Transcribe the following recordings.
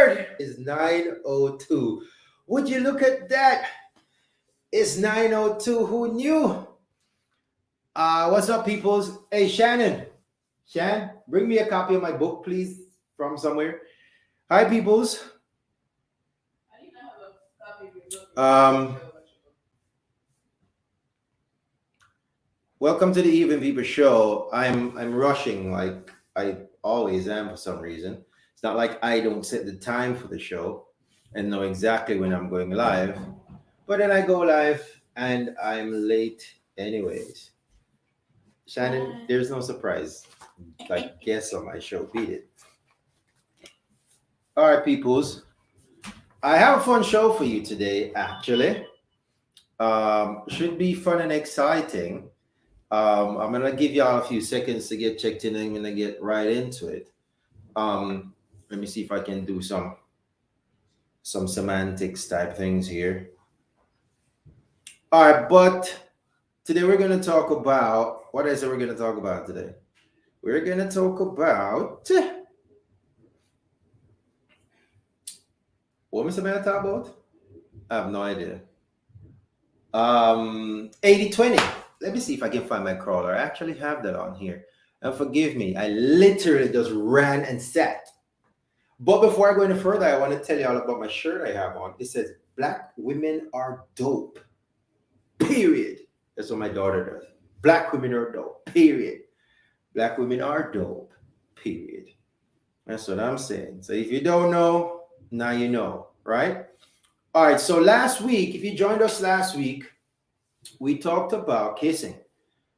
Lord, it's 9:02. Would you look at that? It's 9:02. Who knew? What's up, peoples? Hey, Shannon. Bring me a copy of my book, please, from somewhere. Hi, peoples. I didn't have a copy of your book. Um, Welcome to the Even People Show. I'm rushing like I always am for some reason. It's not like I don't set the time for the show and know exactly when I'm going live, but then I go live and I'm late anyways. Shannon, there's no surprise. Like guests on my show, beat it. All right, peoples. I have a fun show for you today. Actually, should be fun and exciting. I'm gonna give y'all a few seconds to get checked in. And I'm gonna get right into it. Let me see if I can do some semantics type things here. All right, but today we're gonna talk about what is it we're gonna talk about today? We're gonna talk about what was I gonna talk about? I have no idea. 80/20. Let me see if I can find my crawler. I actually have that on here. And forgive me, I literally just ran and sat. But before I go any further, I want to tell you all about my shirt I have on. It says Black women are dope. Period. That's what my daughter does. Black women are dope. Period. Black women are dope. Period. That's what I'm saying. So if you don't know, now you know, right? All right. So last week, if you joined us last week, we talked about kissing,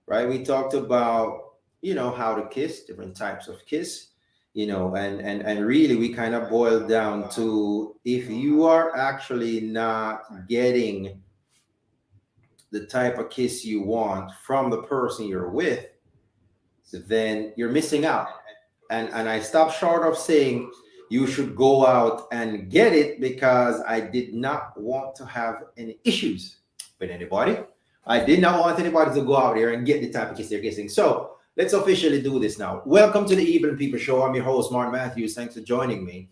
right? We talked about, how to kiss, different types of kiss, and really we kind of boiled down to if you are actually not getting the type of kiss you want from the person you're with, then you're missing out. And I stopped short of saying you should go out and get it because I did not want to have any issues with anybody. I did not want anybody to go out there and get the type of kiss they're kissing. So let's officially do this now. Welcome to the Even People Show. I'm your host, Mark Matthews. Thanks for joining me.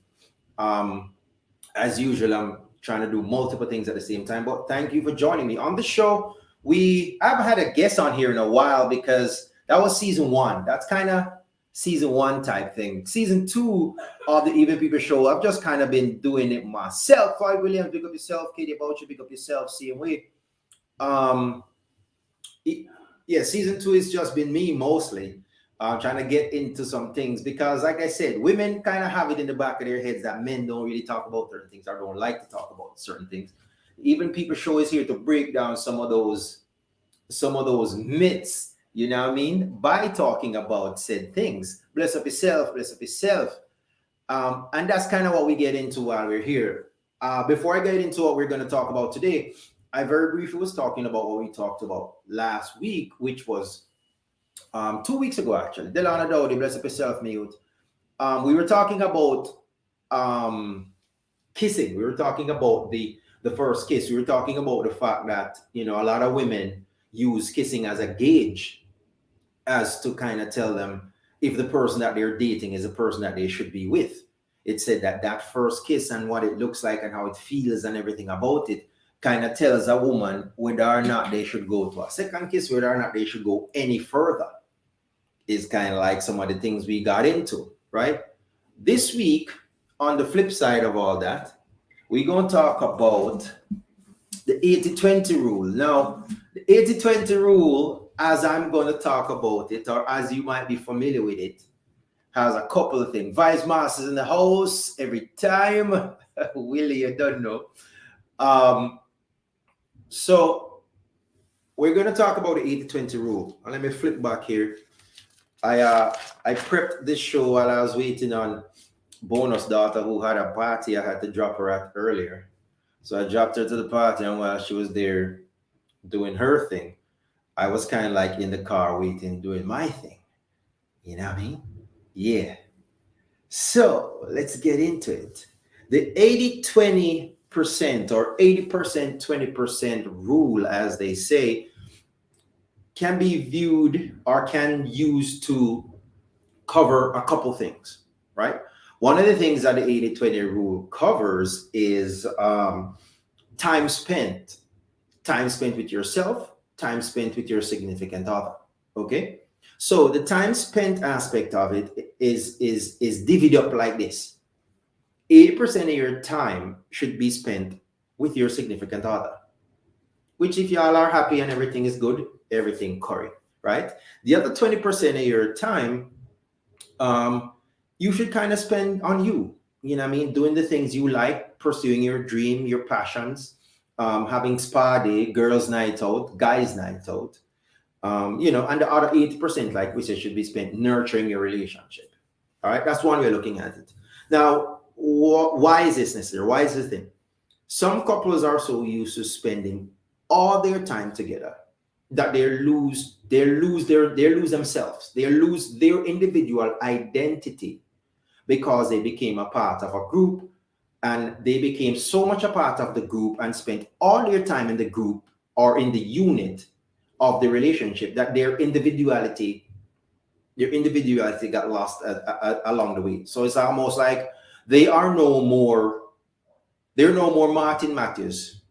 As usual, I'm trying to do multiple things at the same time, but thank you for joining me on the show. We haven't had a guest on here in a while because that was season one. That's kind of season one type thing. Season two of the Even People Show, I've just kind of been doing it myself. Floyd Williams, pick up yourself. Katie Boucher, pick up yourself. Same way. Yeah, season two has just been me mostly. Trying to get into some things because, like I said, women kind of have it in the back of their heads that men don't really talk about certain things or don't like to talk about certain things. Even People Show is here to break down some of those myths. You know what I mean? By talking about said things. Bless up yourself. Bless up yourself. And that's kind of what we get into while we're here. Before I get into what we're going to talk about today, I very briefly was talking about what we talked about last week, which was 2 weeks ago, actually. Delana Dowdy, bless up yourself, mute. We were talking about kissing. We were talking about the first kiss. We were talking about the fact that, a lot of women use kissing as a gauge as to kind of tell them if the person that they're dating is a person that they should be with. It said that first kiss and what it looks like and how it feels and everything about it kind of tells a woman whether or not they should go to a second kiss, whether or not they should go any further. Is kind of like some of the things we got into, right? This week, on the flip side of all that, we're going to talk about the 80/20 rule. Now, the 80/20 rule, as I'm going to talk about it, or as you might be familiar with it, has a couple of things. Vice Masters in the house every time. Willie, you don't know. So we're going to talk about the 80/20 rule. And let me flip back here. I prepped this show while I was waiting on Bonus daughter who had a party I had to drop her at earlier. So I dropped her to the party, and while she was there doing her thing, I was kind of like in the car waiting, doing my thing. You know what I mean? Yeah. So let's get into it. The 80/20% or 80% 20% rule, as they say, can be viewed or can use to cover a couple things, right? One of the things that the 80-20 rule covers is time spent, time spent with yourself, time spent with your significant other. Okay, so the time spent aspect of it is divided up like this: 80% of your time should be spent with your significant other, which if y'all are happy and everything is good, everything curry, right? The other 20% of your time, um, you should kind of spend on you. You know what I mean? Doing the things you like, pursuing your dream, your passions, having spa day, girls' night out, guys' night out. And the other 80%, like we said, should be spent nurturing your relationship. All right, that's one way of looking at it. Now, why is this necessary? Why is this thing? Some couples are so used to spending all their time together that they lose themselves. They lose their individual identity because they became a part of a group, and they became so much a part of the group and spent all their time in the group or in the unit of the relationship that their individuality got lost along the way. So it's almost like they are no more they're no more Martin Matthews.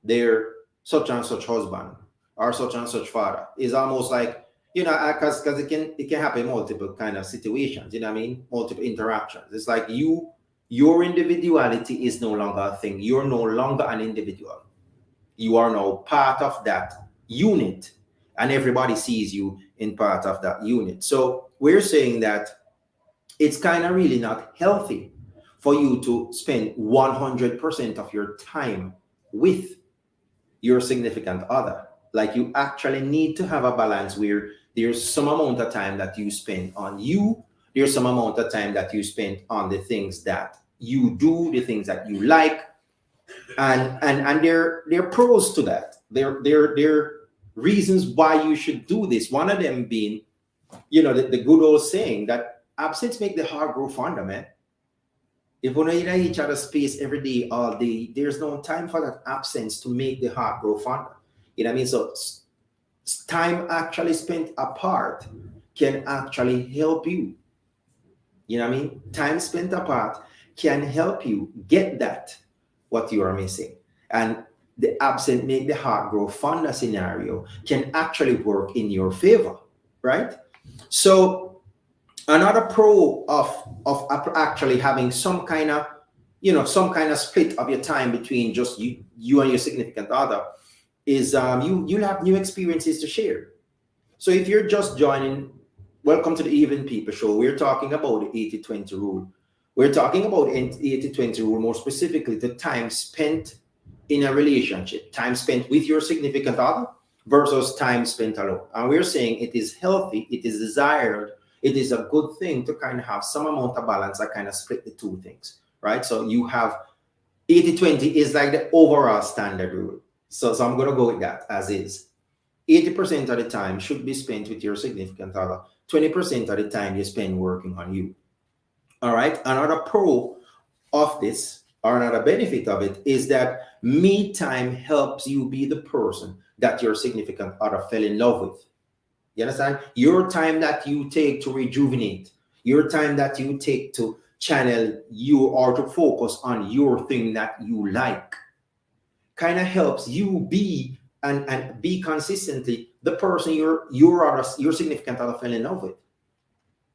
They're such and such husband or such and such father. It's almost like, because it can happen in multiple kind of situations. You know what I mean? Multiple interactions. It's like your individuality is no longer a thing. You're no longer an individual. You are now part of that unit, and everybody sees you in part of that unit. So we're saying that it's kind of really not healthy for you to spend 100% of your time with your significant other. Like, you actually need to have a balance where there's some amount of time that you spend on you, there's some amount of time that you spend on the things that you do, the things that you like, and there are pros to that. There reasons why you should do this. One of them being, the good old saying that absence make the heart grow fonder, man. If we're not in each other's space every day, all day, there's no time for that absence to make the heart grow fonder. You know what I mean? So time actually spent apart can actually help you. You know what I mean? Time spent apart can help you get that, what you are missing. And the absent make the heart grow fonder scenario can actually work in your favor, right? So another pro of actually having some kind of split of your time between just you and your significant other is you'll have new experiences to share. So if you're just joining, welcome to the Even People Show. We're talking about the 80-20 rule. We're talking about 80-20 rule, more specifically the time spent in a relationship, time spent with your significant other versus time spent alone. And we're saying it is healthy, it is desired, it is a good thing to kind of have some amount of balance that kind of split the two things, right? So you have 80-20 is like the overall standard rule. So I'm going to go with that as is. 80% of the time should be spent with your significant other. 20% of the time you spend working on you. All right. Another pro of this, or another benefit of it, is that me time helps you be the person that your significant other fell in love with. You understand? Your time that you take to rejuvenate, your time that you take to channel you or to focus on your thing that you like, kind of helps you be and be consistently the person your significant other fell in love with.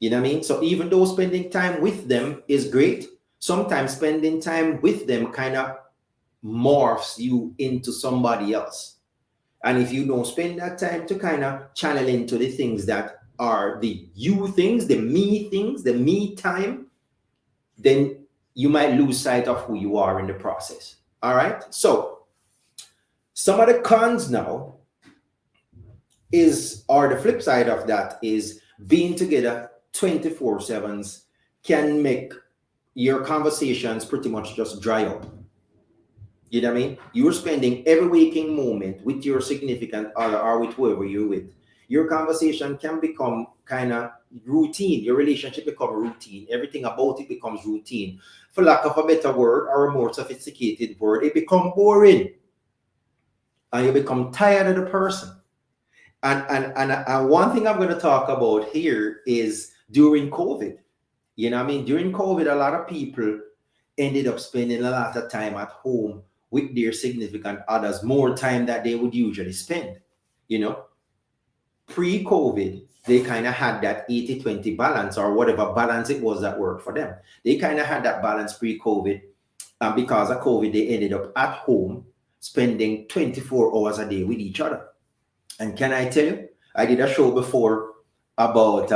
You know what I mean? So even though spending time with them is great, sometimes spending time with them kind of morphs you into somebody else. And if you don't spend that time to kind of channel into the things that are the you things, the me time, then you might lose sight of who you are in the process. All right. So some of the cons now or the flip side of that is being together 24/7s can make your conversations pretty much just dry up. You know what I mean? You're spending every waking moment with your significant other or with whoever you're with. Your conversation can become kind of routine. Your relationship become routine. Everything about it becomes routine. For lack of a better word or a more sophisticated word, it becomes boring. And you become tired of the person. And one thing I'm going to talk about here is during COVID. You know what I mean? During COVID, a lot of people ended up spending a lot of time at home with their significant others, more time that they would usually spend. You know, pre-COVID, they kind of had that 80-20 balance or whatever balance it was that worked for them. They kind of had that balance pre-COVID. And because of COVID, they ended up at home spending 24 hours a day with each other. And can I tell you, I did a show before about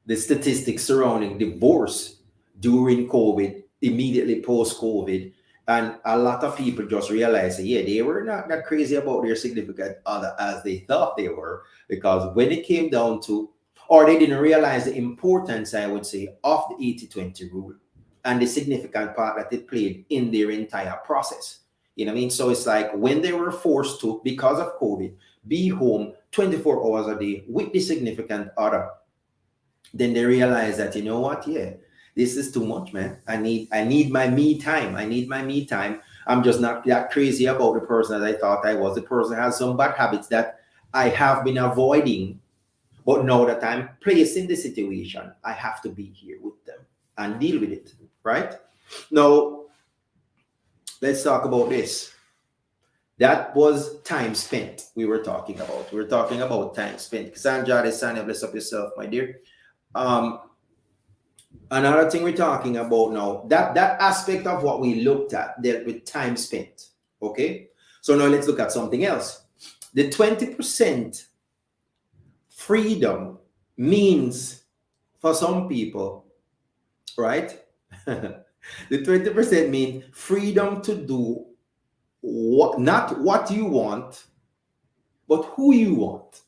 the statistics surrounding divorce during COVID, immediately post COVID. And a lot of people just realized that, yeah, they were not that crazy about their significant other as they thought they were. Because when it came down to, or they didn't realize the importance, I would say, of the 80-20 rule and the significant part that it played in their entire process. You know what I mean? So it's like when they were forced to, because of COVID, be home 24 hours a day with the significant other, then they realize that, you know what, yeah, this is too much, man. I need my me time. I need my me time. I'm just not that crazy about the person that I thought I was. The person has some bad habits that I have been avoiding, but now that I'm placed in the situation, I have to be here with them and deal with it, right? Now, let's talk about this. That was time spent we were talking about. We were talking about time spent. Cassandra, Desanya, bless up yourself, my dear. Another thing we're talking about now, that aspect of what we looked at dealt with time spent. Okay? So now let's look at something else. The 20% freedom means for some people, right? The 20% means freedom to do what, not what you want, but who you want.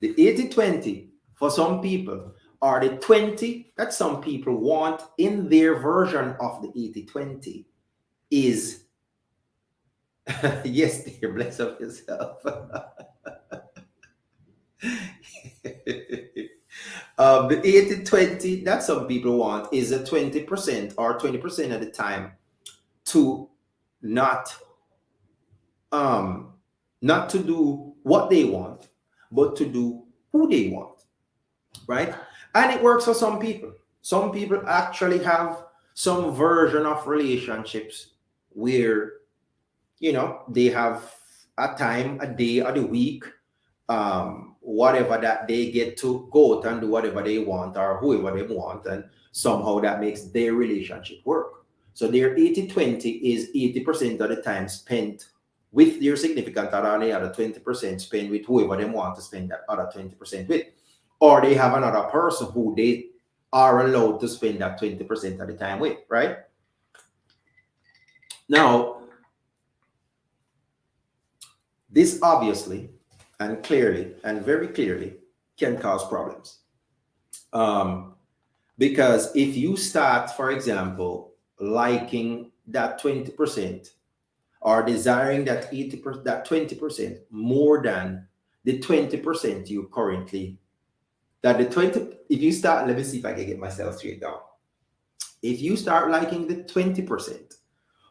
The 80-20 for some people are the 20 that some people want in their version of the 80-20 is yes, dear, bless up yourself. The 80-20 that some people want is a 20% or 20% of the time to not not to do what they want, but to do who they want, right? And it works for some people. Some people actually have some version of relationships where, you know, they have a time, a day, or the week, whatever, that they get to go out and do whatever they want or whoever they want, and somehow that makes their relationship work. So their 80-20 is 80% of the time spent with their significant other, and the other 20% spent with whoever they want to spend that other 20% with. Or they have another person who they are allowed to spend that 20% of the time with, right? Now, this obviously and clearly and very clearly can cause problems. Because if you start, for example, liking that 20% or desiring that 80%, that 20% more than the 20% you currently, that the 20, if you start, let me see if I can get myself straight down. If you start liking the 20%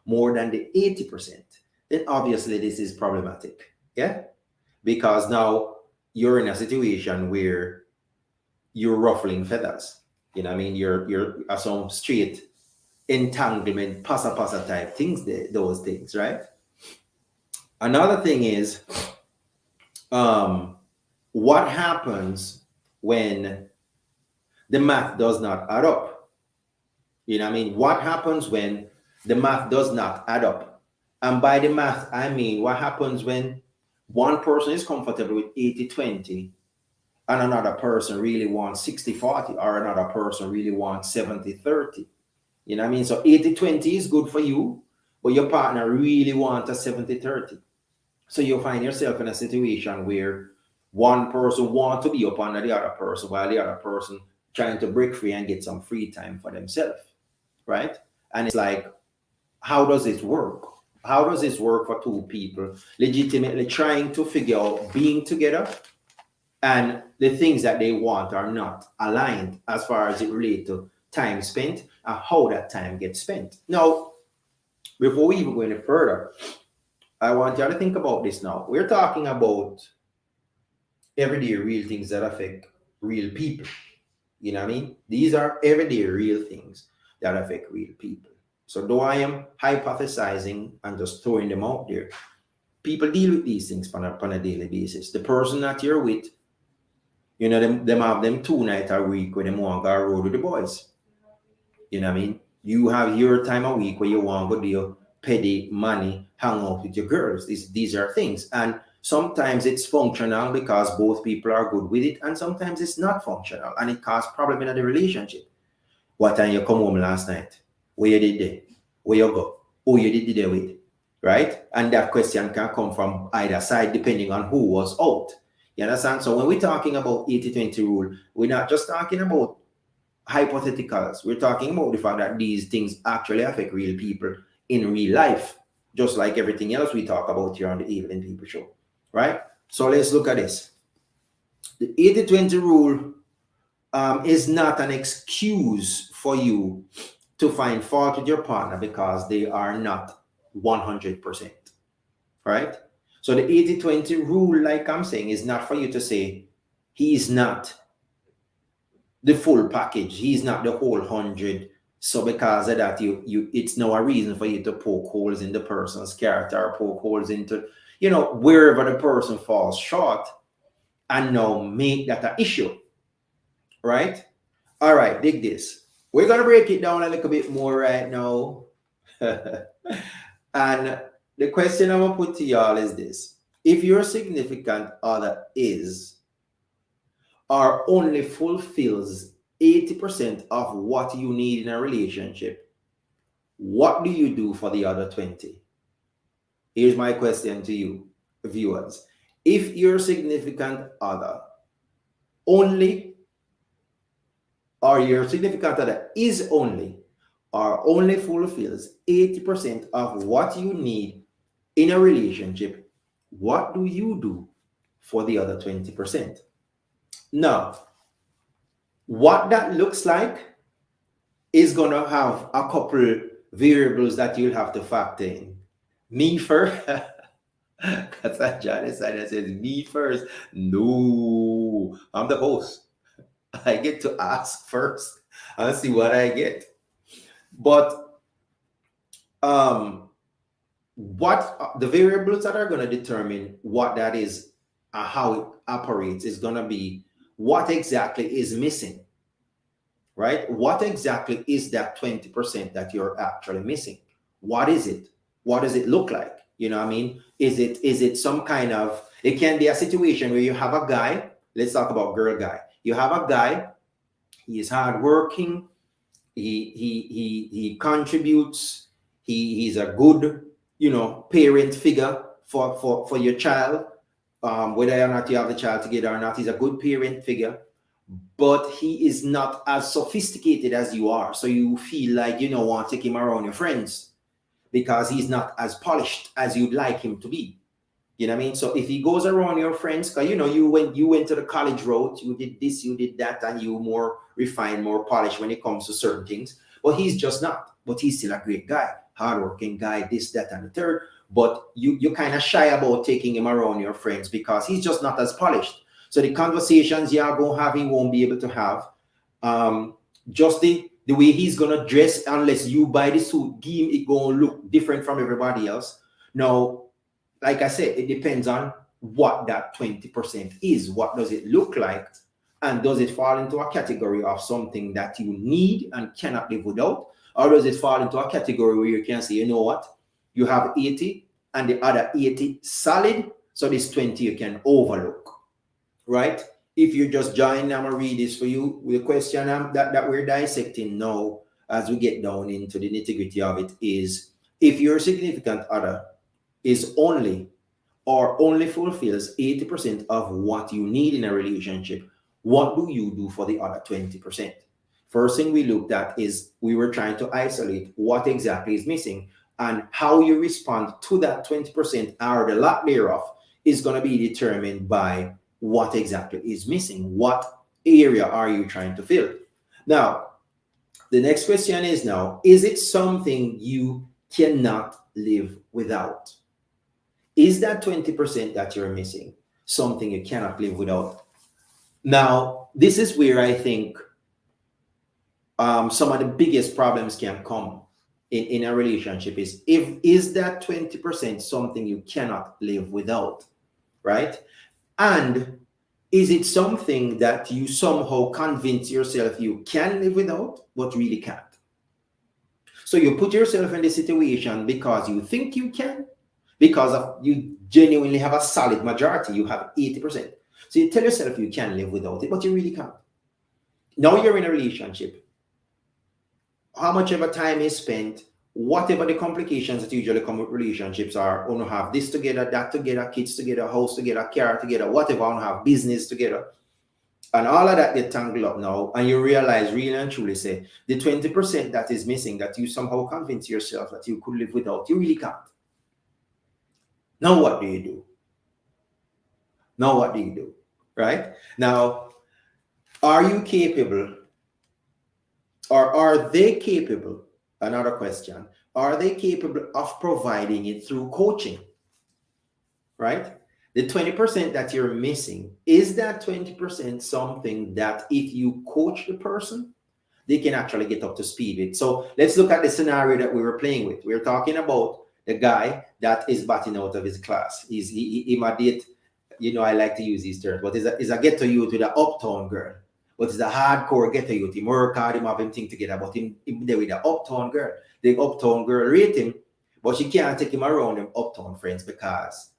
more than the 80%, then obviously this is problematic. Yeah. Because now you're in a situation where you're ruffling feathers. You know what I mean? You're some straight entanglement, pasa type things, those things, right? Another thing is, what happens when the math does not add up? You know what I mean? What happens when the math does not add up? And by the math, I mean, what happens when one person is comfortable with 80-20 and another person really wants 60-40, or another person really wants 70-30? You know what I mean? So 80-20 is good for you, but your partner really wants a 70-30. So you'll find yourself in a situation where one person wants to be up under the other person while the other person trying to break free and get some free time for themselves, right? And it's like, how does it work? How does this work for two people legitimately trying to figure out being together, and the things that they want are not aligned as far as it relates to time spent and how that time gets spent? Now, before we even go any further, I want you to think about this now. We're talking about everyday real things that affect real people. You know what I mean? These are everyday real things that affect real people. So though I am hypothesizing and just throwing them out there, people deal with these things on a daily basis. The person that you're with, you know, them have them 2 nights a week where them want to go road with the boys. You know what I mean? You have your time a week where you want to go deal petty money, hang out with your girls. These are things. And sometimes it's functional because both people are good with it, and sometimes it's not functional and it causes problem in the relationship. What time you come home last night? Where you did there? Where you go? Who you did there with? Right? And that question can come from either side depending on who was out. You understand? So when we're talking about 80-20 rule, we're not just talking about hypotheticals. We're talking about the fact that these things actually affect real people in real life, just like everything else we talk about here on the Evelyn People Show. Right? So let's look at this. The 80-20 rule is not an excuse for you to find fault with your partner because they are not 100%. Right? So the 80-20 rule, like I'm saying, is not for you to say he's not the full package, he's not the whole 100. So because of that, you it's no a reason for you to poke holes in the person's character or poke holes into, you know, wherever the person falls short and now make that an issue. Right? All right, dig this. We're gonna break it down a little bit more right now. And the question I'm gonna put to y'all is this: if your significant other is or only fulfills 80% of what you need in a relationship, what do you do for the other 20? Here's my question to you, viewers. If your significant other only, or your significant other is only, or only fulfills 80% of what you need in a relationship, what do you do for the other 20%? Now, what that looks like is going to have a couple variables that you'll have to factor in. Me first. That's what John decided. Says me first. No, I'm the host. I get to ask first and see what I get. But what the variables that are going to determine what that is and how it operates is going to be what exactly is missing, right? What exactly is that 20% that you're actually missing? What is it? What does it look like? You know what I mean? Is it some kind of, it can be a situation where you have a guy, let's talk about girl guy. You have a guy, he is hardworking, he contributes, he's a good, you know, parent figure for your child. Whether or not you have the child together or not, he's a good parent figure, but he is not as sophisticated as you are. So you feel like you don't want to take him around your friends because he's not as polished as you'd like him to be. You know what I mean? So if he goes around your friends, because you know you went to the college road, you did this, you did that, and you more refined, more polished when it comes to certain things. But he's just not. But he's still a great guy, hardworking guy, this, that, and the third. But you kind of shy about taking him around your friends because he's just not as polished. So the conversations you are going to have, he won't be able to have. Just the way he's going to dress, unless you buy the suit, give him, it going to look different from everybody else. Now, like I said, it depends on what that 20% is. What does it look like? And does it fall into a category of something that you need and cannot live without? Or does it fall into a category where you can say, you know what? You have 80 and the other 80 solid. So this 20 you can overlook, right? If you just join, I'm going to read this for you. The question that we're dissecting now as we get down into the nitty-gritty of it is, if your significant other is only or only fulfills 80% of what you need in a relationship, what do you do for the other 20%? First thing we looked at is we were trying to isolate what exactly is missing, and how you respond to that 20% or the lack thereof is going to be determined by what exactly is missing. What area are you trying to fill? Now, the next question is now, is it something you cannot live without? Is that 20% that you're missing something you cannot live without? Now, this is where I think some of the biggest problems can come in a relationship is that 20% something you cannot live without, right? And is it something that you somehow convince yourself you can live without, but really can't? So you put yourself in the situation because you think you can, because of you genuinely have a solid majority, you have 80%. So you tell yourself you can live without it, but you really can't. Now you're in a relationship. How much ever time is spent, whatever the complications that usually come with relationships are, want to have this together, that together, kids together, house together, car together, whatever, want to have business together. And all of that get tangled up now, and you realize really and truly say the 20% that is missing, that you somehow convince yourself that you could live without, you really can't. Now what do you do? Now what do you do? Right? Now, are you capable, or are they capable? Another question. Are they capable of providing it through coaching? Right? The 20% that you're missing, is that 20% something that if you coach the person, they can actually get up to speed with? So let's look at the scenario that we were playing with. We were talking about the guy that is batting out of his class. He might date, I like to use these terms, but is a ghetto youth with an uptown girl. But it's a hardcore ghetto youth. He work hard, him have him thing together, but him there with the uptown girl. The uptown girl rate him, but she can't take him around them uptown friends because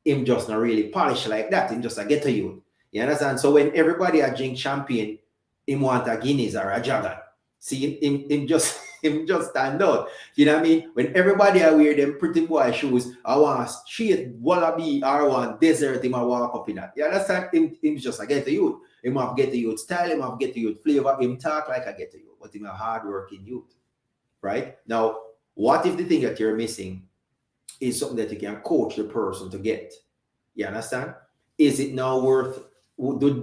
him just not really polished like that. Him just a ghetto youth. You understand? So when everybody a drink champagne, him want a Guinness or a Jagger. See, him just him just stand out. You know what I mean? When everybody are wear them pretty boy shoes, I want straight wallaby or I want desert, him I walk up in that. You understand? Him just a ghetto youth. Him have ghetto youth style, him have ghetto youth flavor, him talk like a ghetto youth, but him a hard-working youth. Right? Now, what if the thing that you're missing is something that you can coach the person to get? You understand? Is it now worth,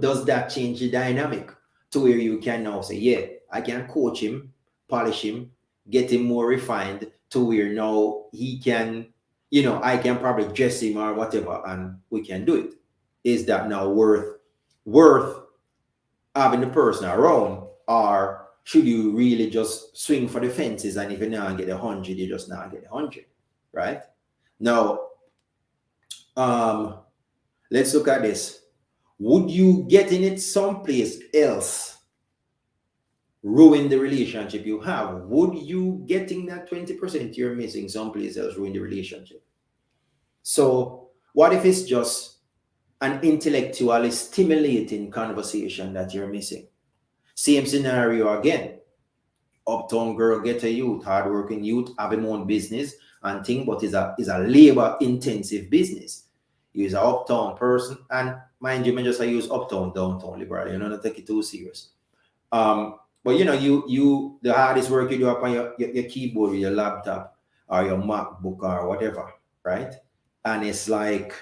does that change the dynamic to where you can now say, yeah, I can coach him, polish him, get him more refined to where now he can, I can probably dress him or whatever and we can do it. Is that now worth having the person around, or should you really just swing for the fences and if you now get 100, you just now get 100, right? Now, let's look at this. Would you getting it someplace else ruin the relationship you have? Would you getting that 20% you're missing someplace else ruin the relationship? So what if it's just an intellectually stimulating conversation that you're missing? Same scenario again. Uptown girl, get a youth, hardworking youth, have him own business and thing, but is a labor intensive business. He's an uptown person, and mind you, I just use uptown, downtown liberal. Not take it too serious. But you the hardest work you do up on your keyboard with your laptop or your MacBook or whatever, right? And it's like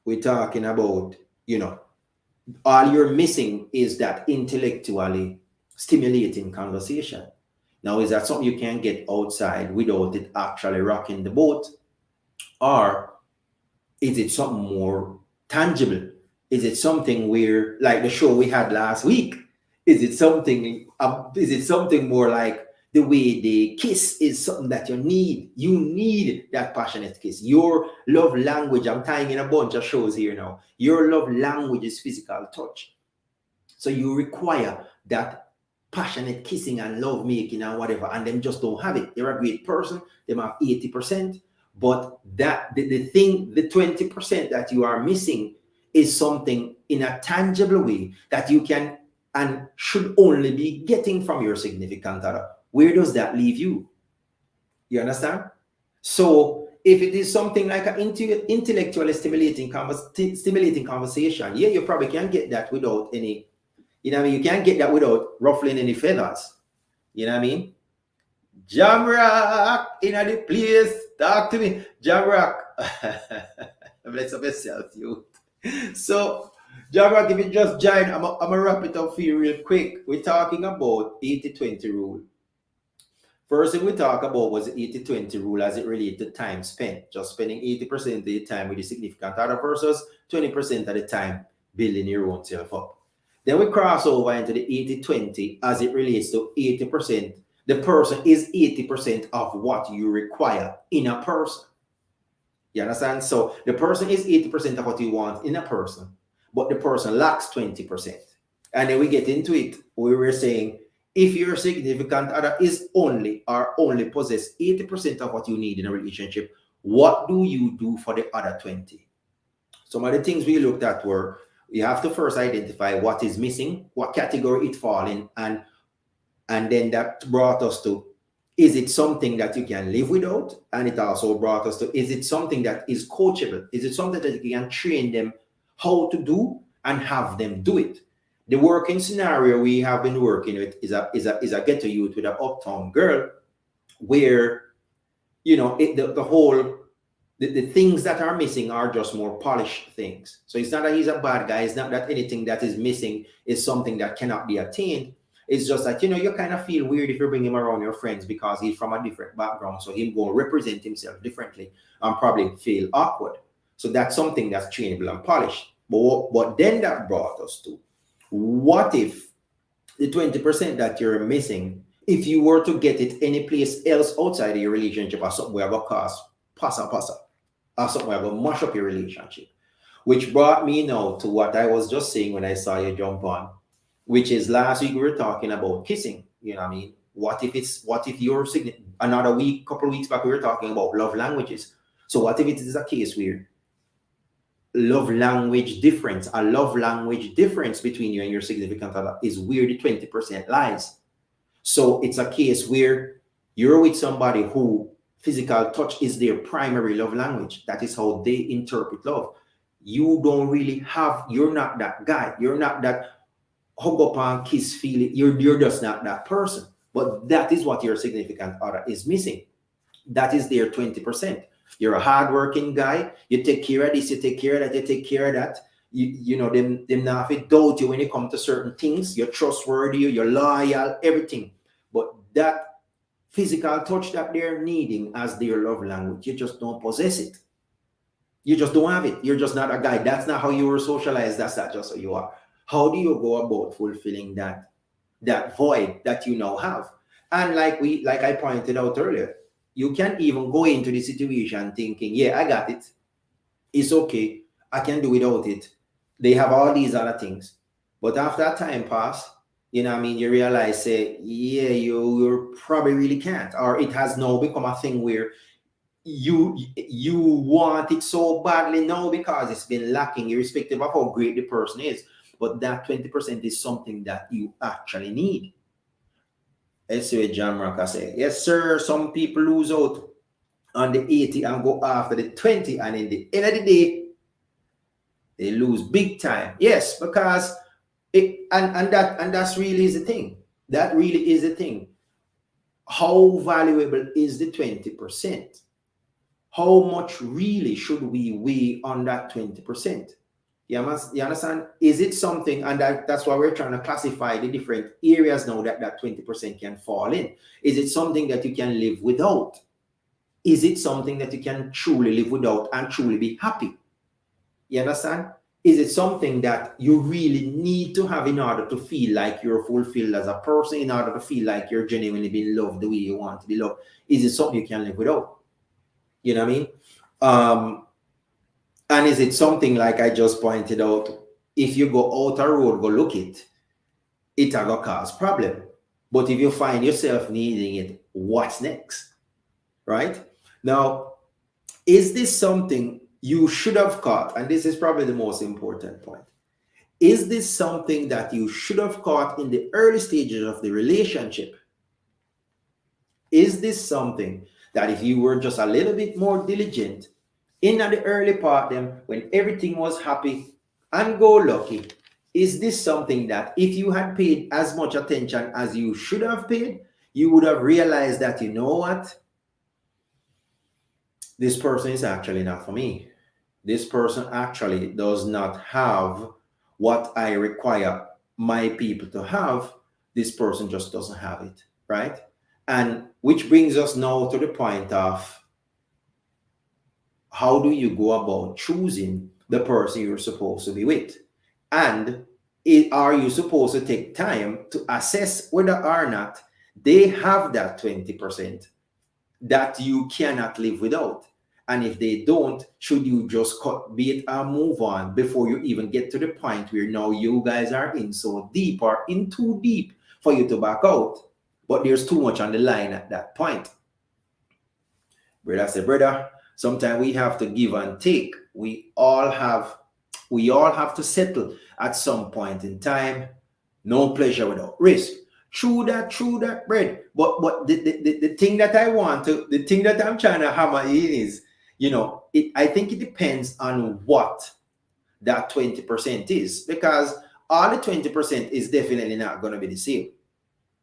we're talking about, all you're missing is that intellectually stimulating conversation. Now, is that something you can get outside without it actually rocking the boat? Or is it something more tangible? Is it something where, like the show we had last week, is it something more like the way they kiss is something that you need? You need that passionate kiss. Your love language, I'm tying in a bunch of shows here now. Your love language is physical touch. So you require that passionate kissing and love making and whatever, and them just don't have it. They're a great person, they have 80%, but that the thing, the 20% that you are missing is something in a tangible way that you can and should only be getting from your significant other. Where does that leave you? You understand? So if it is something like an intellectually stimulating conversation, yeah, you probably can get that without any, you can't get that without ruffling any feathers. You know what I mean? Jamrock in the place. Talk to me. Jamrock. Bless up yourself, you. So, Jamrock, if you just join, I'm going to wrap it up for you real quick. We're talking about 80-20 rule. First thing we talk about was the 80-20 rule as it relates to time spent. Just spending 80% of the time with the significant other versus 20% of the time building your own self up. Then we cross over into the 80-20 as it relates to 80%. The person is 80% of what you require in a person. You understand? So the person is 80% of what you want in a person, but the person lacks 20%. And then we get into it where we're saying if your significant other is only possess 80% of what you need in a relationship, what do you do for the other 20? Some of the things we looked at were you have to first identify what is missing, what category it falls in, and then that brought us to, is it something that you can live without? And it also brought us to, is it something that is coachable? Is it something that you can train them how to do and have them do it? The working scenario we have been working with is a get to youth with an uptown girl, where the whole the things that are missing are just more polished things. So it's not that he's a bad guy. It's not that anything that is missing is something that cannot be attained. It's just that, you kind of feel weird if you bring him around your friends because he's from a different background. So he'll go represent himself differently and probably feel awkward. So that's something that's trainable and polished. But then that brought us to, what if the 20% that you're missing, if you were to get it any place else outside of your relationship, or something where cause passa, or something where mash up your relationship? Which brought me now to what I was just saying when I saw you jump on, which is last week we were talking about kissing. You know what I mean? What if you're another week, couple of weeks back, we were talking about love languages. So what if it is a case where a love language difference between you and your significant other is where the 20% lies? So it's a case where you're with somebody who physical touch is their primary love language. That is how they interpret love. You're not that guy. You're not that hug up and kiss feeling. You're just not that person. But that is what your significant other is missing. That is their 20%. You're a hardworking guy. You take care of this, you take care of that, you take care of that. Them not fit doubt you when it comes to certain things. You're trustworthy, you're loyal, everything. But that physical touch that they're needing as their love language, you just don't possess it. You just don't have it. You're just not a guy. That's not how you were socialized. That's not just how you are. How do you go about fulfilling that void that you now have? And like I pointed out earlier, you can even go into the situation thinking, yeah, I got it. It's okay. I can do without it. They have all these other things. But after that time pass, you realize, say, yeah, you probably really can't. Or it has now become a thing where you want it so badly now because it's been lacking, irrespective of how great the person is. But that 20% is something that you actually need. Let's see what John Rocker say. Yes, sir. Some people lose out on the 80 and go after the 20, and in the end of the day, they lose big time. Yes, because that's really is the thing. That really is the thing. How valuable is the 20%? How much really should we weigh on that 20%? You understand? Is it something, and that's why we're trying to classify the different areas now that 20% can fall in. Is it something that you can live without? Is it something that you can truly live without and truly be happy? You understand? Is it something that you really need to have in order to feel like you're fulfilled as a person, in order to feel like you're genuinely being loved the way you want to be loved? Is it something you can live without? You know what I mean? And is it something like I just pointed out, if you go out a road, go look it will cause problem. But if you find yourself needing it, what's next? Right? Now, is this something you should have caught? And this is probably the most important point. Is this something that you should have caught in the early stages of the relationship? Is this something that if you were just a little bit more diligent in at the early part, then when everything was happy and go lucky, is this something that if you had paid as much attention as you should have paid, you would have realized that, you know what? This person is actually not for me. This person actually does not have what I require my people to have. This person just doesn't have it, right? And which brings us now to the point of, how do you go about choosing the person you're supposed to be with? And are you supposed to take time to assess whether or not they have that 20% that you cannot live without? And if they don't, should you just cut bait and move on before you even get to the point where now you guys are in so deep or in too deep for you to back out? But there's too much on the line at that point. Brother say, brother, sometimes we have to give and take. We all have to settle at some point in time. No pleasure without risk. True that, bread. But the thing that I want to, the thing that I'm trying to hammer in is, I think it depends on what that 20% is, because all the 20% is definitely not going to be the same.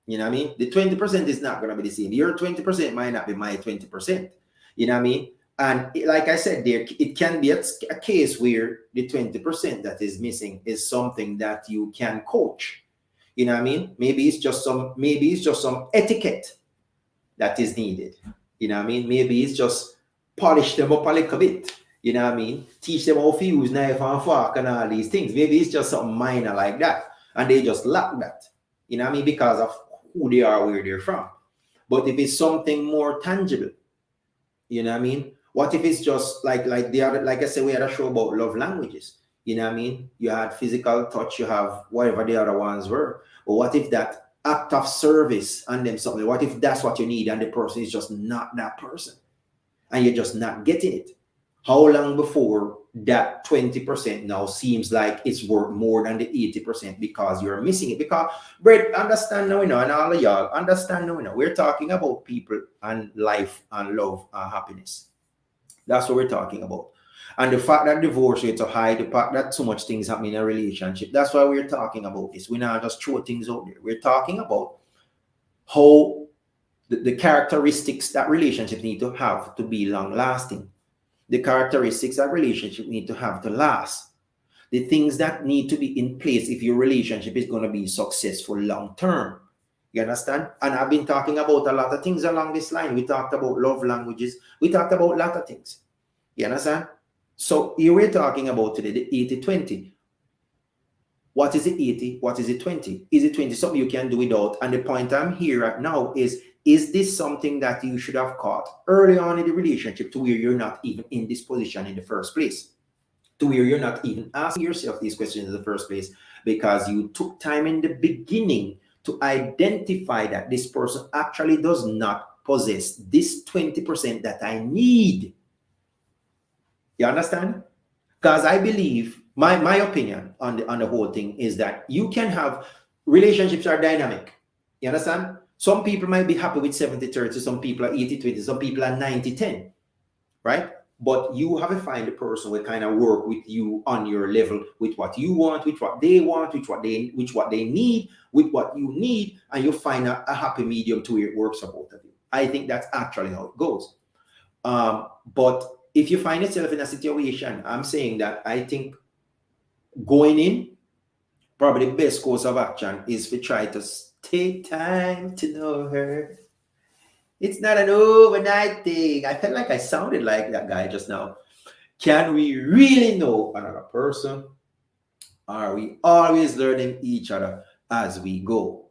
You know what I mean? The 20% is not going to be the same. Your 20% might not be my 20%. You know what I mean? And like I said, there it can be a case where the 20% that is missing is something that you can coach. You know what I mean? Maybe it's just some etiquette that is needed. You know what I mean? Maybe it's just polish them up a little bit. You know what I mean? Teach them how to use knife and fork and all these things. Maybe it's just something minor like that, and they just lack that. You know what I mean? Because of who they are, where they're from. But if it's something more tangible, you know what I mean? What if it's just like the other, like I said, we had a show about love languages. You know what I mean? You had physical touch, you have whatever the other ones were. But what if that act of service and them something? What if that's what you need and the person is just not that person? And you're just not getting it? How long before that 20% now seems like it's worth more than the 80% because you're missing it? Because, Brett, understand now, and all of y'all, understand now, we're talking about people and life and love and happiness. That's what we're talking about. And the fact that divorce rates are high, the fact that so much things happen in a relationship, that's why we're talking about this. We're not just throw things out there. We're talking about how the characteristics that relationships need to have to be long lasting. The characteristics that relationship need to have to last. The things that need to be in place if your relationship is going to be successful long term. You understand? And I've been talking about a lot of things along this line. We talked about love languages. We talked about a lot of things. You understand? So here we're talking about today the 80-20. What is the 80? What is the 20? Is it 20 something you can do without? And the point I'm here right now is this something that you should have caught early on in the relationship to where you're not even in this position in the first place? To where you're not even asking yourself these questions in the first place because you took time in the beginning to identify that this person actually does not possess this 20% that I need. You understand? Because I believe, my opinion on the whole thing is that you can have relationships are dynamic. You understand? Some people might be happy with 70-30, some people are 80-20, some people are 90-10, right? But you have to find a person who kind of work with you on your level, with what you want, with what they want, with what they need, with what you need, and you find a happy medium to where it works for both of you. I think that's actually how it goes. But if you find yourself in a situation, I'm saying that I think going in, probably the best course of action is to try to take time to know her. It's not an overnight thing. I felt like I sounded like that guy just now. Can we really know another person? Are we always learning each other as we go?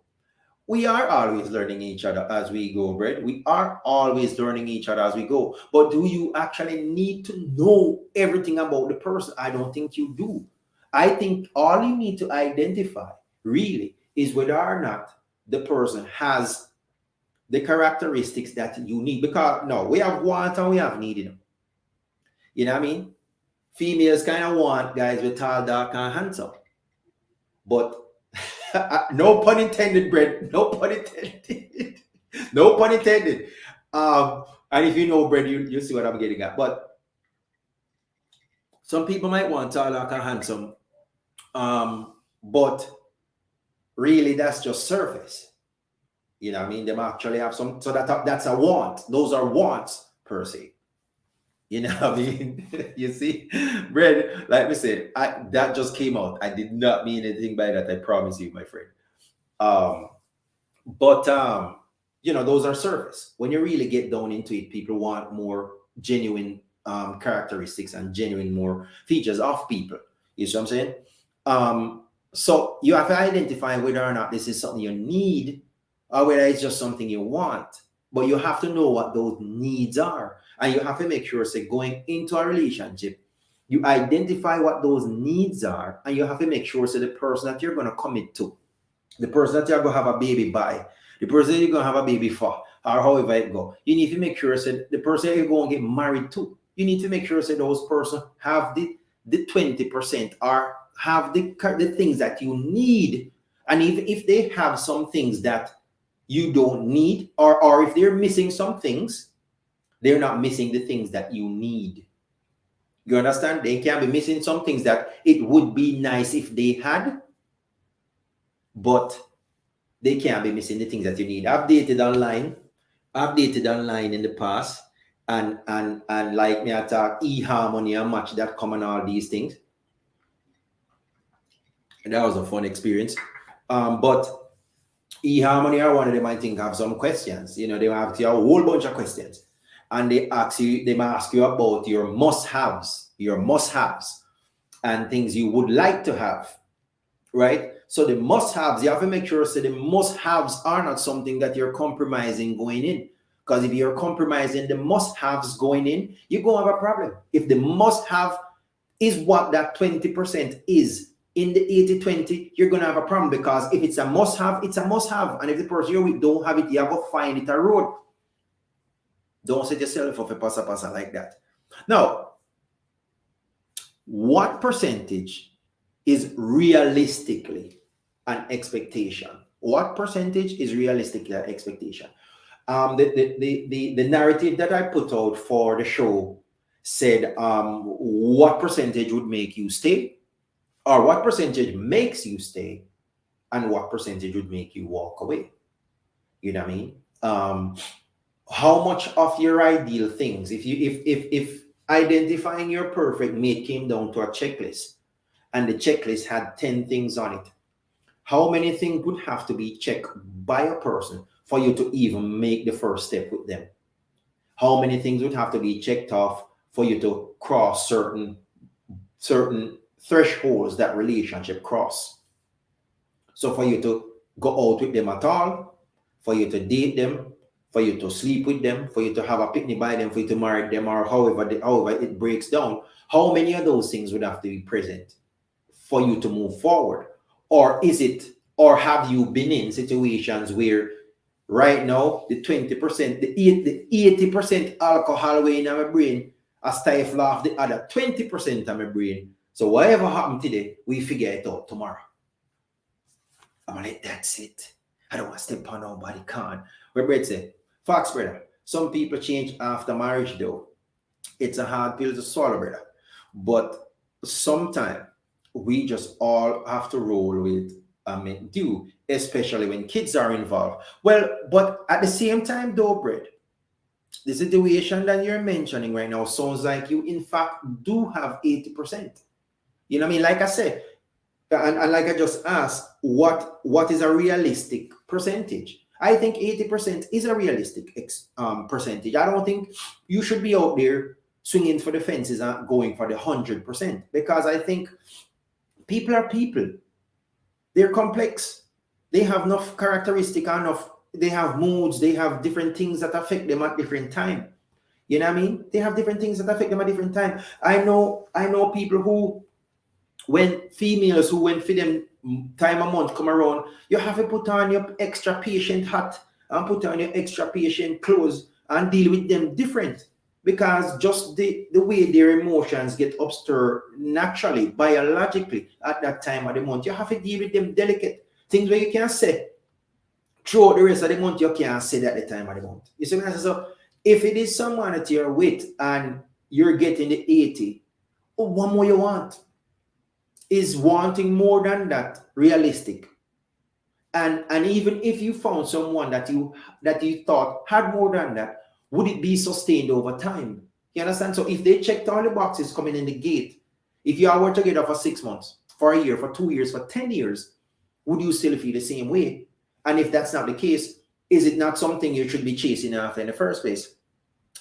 We are always learning each other as we go, Brett. We are always learning each other as we go. But do you actually need to know everything about the person? I don't think you do. I think all you need to identify really is whether or not the person has the characteristics that you need. Because no, we have want and we have needed. You know what I mean? Females kind of want guys with tall, dark, and handsome. But no pun intended, Brett. No pun intended. No pun intended. And if you know, Brett, you see what I'm getting at. But some people might want tall, dark, and handsome. But really, that's just surface. You know what I mean? Them actually have some, so that's a want. Those are wants per se. You know what I mean? You see, Brett, like we said, that just came out. I did not mean anything by that. I promise you, my friend. But those are surface. When you really get down into it, people want more genuine characteristics and genuine more features of people. You see what I'm saying? So you have to identify whether or not this is something you need or whether it's just something you want. But you have to know what those needs are. And you have to make sure, say, going into a relationship, you identify what those needs are, and you have to make sure, say, the person that you're going to commit to, the person that you're going to have a baby by, the person you're going to have a baby for, or however it go, you need to make sure, say, the person you're going to get married to, you need to make sure, say, those person have the 20% or have the things that you need. And if they have some things that you don't need, or if they're missing some things, they're not missing the things that you need. You understand? They can be missing some things that it would be nice if they had, but they can't be missing the things that you need. I've dated online in the past, and like me, I talk eHarmony and Match.com and all these things. And that was a fun experience. But eHarmony are one of them, I think, have some questions. You know, they have a whole bunch of questions. And they ask you about your must-haves, and things you would like to have, right? So the must-haves, you have to make sure, so the must-haves are not something that you're compromising going in. Because if you're compromising the must-haves going in, you're going to have a problem. If the must-have is what that 20% is in the 80-20, you're going to have a problem, because if it's a must-have, it's a must-have. And if the person you're with don't have it, you have to find it a road. Don't set yourself up for pasa like that. Now, what percentage is realistically an expectation? What percentage is realistically an expectation? The narrative that I put out for the show said, what percentage would make you stay, or what percentage makes you stay, and what percentage would make you walk away? You know what I mean? How much of your ideal things, if identifying your perfect mate came down to a checklist, and the checklist had 10 things on it, how many things would have to be checked by a person for you to even make the first step with them? How many things would have to be checked off for you to cross certain thresholds that relationship cross? So for you to go out with them at all, for you to date them, for you to sleep with them, for you to have a picnic by them, for you to marry them, or however it breaks down, how many of those things would have to be present for you to move forward? Or have you been in situations where right now the 20%, the 80% alcohol way in my brain, I stifle off the other 20% of my brain. So whatever happened today, we figure it out tomorrow. I'm gonna let that sit. I don't want to step on nobody, can't. Where Brett said, facts, brother. Some people change after marriage, though. It's a hard pill to swallow, brother. But sometimes we just all have to roll with do, especially when kids are involved. Well, but at the same time, though, Brett, the situation that you're mentioning right now sounds like you, in fact, do have 80%. You know what I mean? Like I said, and like I just asked, what is a realistic percentage? I think 80% is a realistic percentage. I don't think you should be out there swinging for the fences and going for the 100%, because I think people are people. They're complex. They have enough characteristic, enough. They have moods. They have different things that affect them at different time. You know what I mean? They have different things that affect them at different time. I know people who, when females who went for them time a month come around, you have to put on your extra patient hat and put on your extra patient clothes and deal with them different, because just the way their emotions get upstirred naturally, biologically at that time of the month, you have to deal with them delicate things where you can't say throughout the rest of the month. You can't say that at the time of the month. You see what I say? So if it is someone that you're with and you're getting the 80, what more you want? Is wanting more than that realistic? And even if you found someone that you thought had more than that, would it be sustained over time? You understand? So if they checked all the boxes coming in the gate, if you all were together for 6 months, for a year, for 2 years, for 10 years, would you still feel the same way? And if that's not the case, is it not something you should be chasing after in the first place?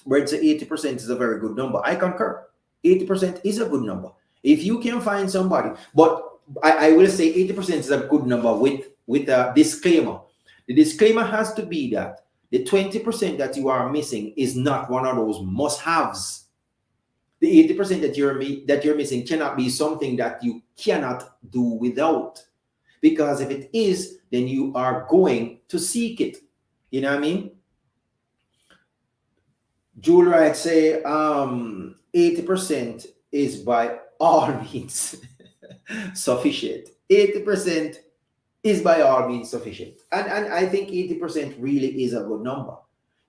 Where it's 80% is a very good number. I concur. 80% is a good number. If you can find somebody, but I will say 80% is a good number with a disclaimer. The disclaimer has to be that the 20% that you are missing is not one of those must-haves. The 80% that you're missing cannot be something that you cannot do without. Because if it is, then you are going to seek it. You know what I mean? Jewel I'd say 80% is by all means sufficient. 80% is by all means sufficient. And I think 80% really is a good number.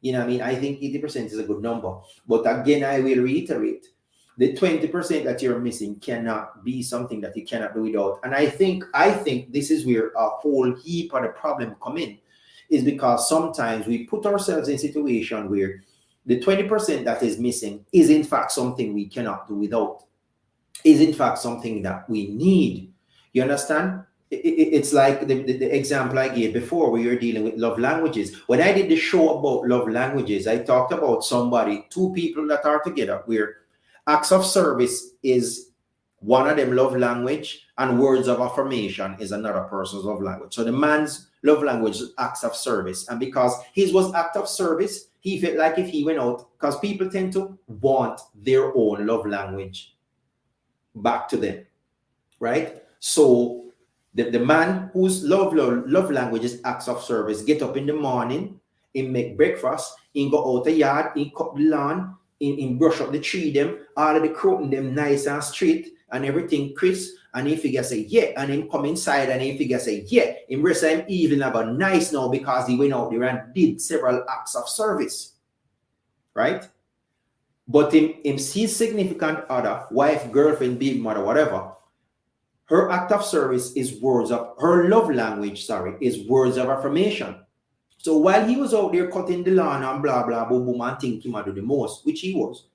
You know what I mean? I think 80% is a good number. But again, I will reiterate, the 20% that you're missing cannot be something that you cannot do without. And I think this is where a whole heap of the problem come in, is because sometimes we put ourselves in a situation where the 20% that is missing is in fact something we cannot do without, is in fact something that we need. You understand? It's like the example I gave before where you're dealing with love languages. When I did the show about love languages, I talked about two people that are together where acts of service is one of them love language and words of affirmation is another person's love language. So the man's love language is acts of service. And because his was act of service, he felt like if he went out, because people tend to want their own love language back to them, right? So the man whose love language is acts of service, get up in the morning, he make breakfast, he go out the yard, he cut the lawn, he brush up the tree them, all of the croton them nice and straight and everything crisp, and he figure say yeah, and him come inside and he figure say yeah, him rest of him evening have a nice now because he went out there and did several acts of service, right? But him see significant other, wife, girlfriend, big mother, whatever, her act of service is her love language, is words of affirmation. So while he was out there cutting the lawn and blah, blah, boom, boom, and think he might do the most, which he was,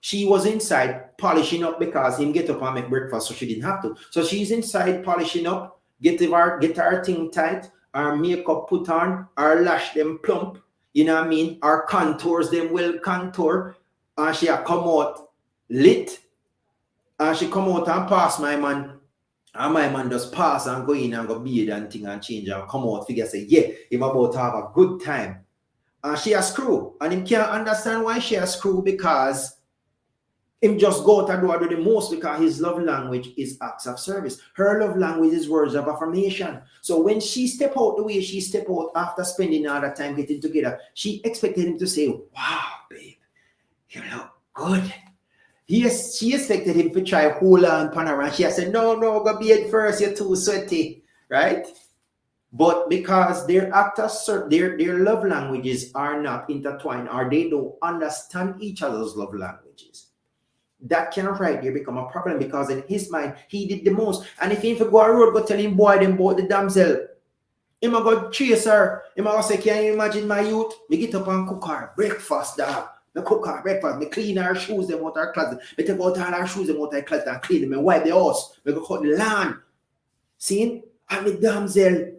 she was inside polishing up because him get up and make breakfast, so she didn't have to. So she's inside polishing up, get her thing tight, her makeup put on, her lash them plump, you know what I mean? Her contours them well contour, and she come out lit, and she come out and pass my man. And my man just pass and go in and go bathe and thing and change and come out, figure say, yeah, him about to have a good time. And she a screw. And him can't understand why she a screw, because him just go out and do the most because his love language is acts of service. Her love language is words of affirmation. So when she step out the way she step out after spending all that time getting together, she expected him to say, wow, babe, you look good. She expected him to try hold on Panera. She said, no, go bathe first, you're too sweaty, right? But because their love languages are not intertwined, or they don't understand each other's love languages, that can right there become a problem, because in his mind, he did the most. And if he go on road, go tell him, boy, them bought the damsel. He might go chase her. He might say, can you imagine my youth? Me get up and cook her breakfast, dog. Me cook her breakfast, me clean her shoes, them out her closet. Me take out all her shoes, them out her closet and clean them. Me wipe the house. Me go cut the lawn. See? And the damsel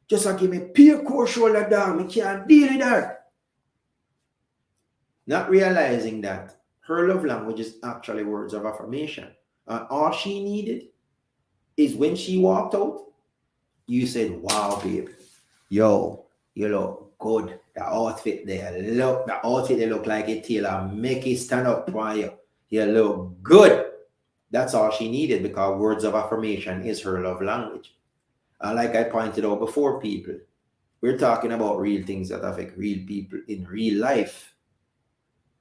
just give me pure core shoulder down. Me can't deal with her. Not realizing that her love language is actually words of affirmation. And all she needed is when she walked out, you said, wow, babe. Yo, you look good. The outfit there, look like a tailor. Make it stand up for you. You look good. That's all she needed, because words of affirmation is her love language. And like I pointed out before, people, we're talking about real things that affect real people in real life.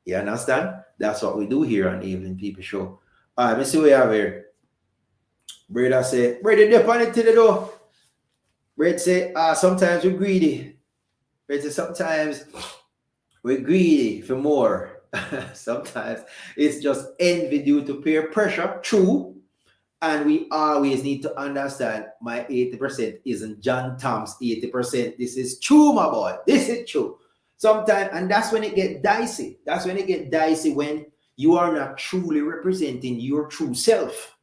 You understand? That's what we do here on the Evening People Show. All right, let's see what we have here. Brother say, brother, dip on it to the door. Brother say, sometimes we're greedy. Brother, sometimes we're greedy for more. Sometimes it's just envy due to peer pressure. True. And we always need to understand my 80% isn't John Tom's 80%. This is true, my boy. This is true. Sometimes, and that's when it gets dicey. That's when it gets dicey, when you are not truly representing your true self.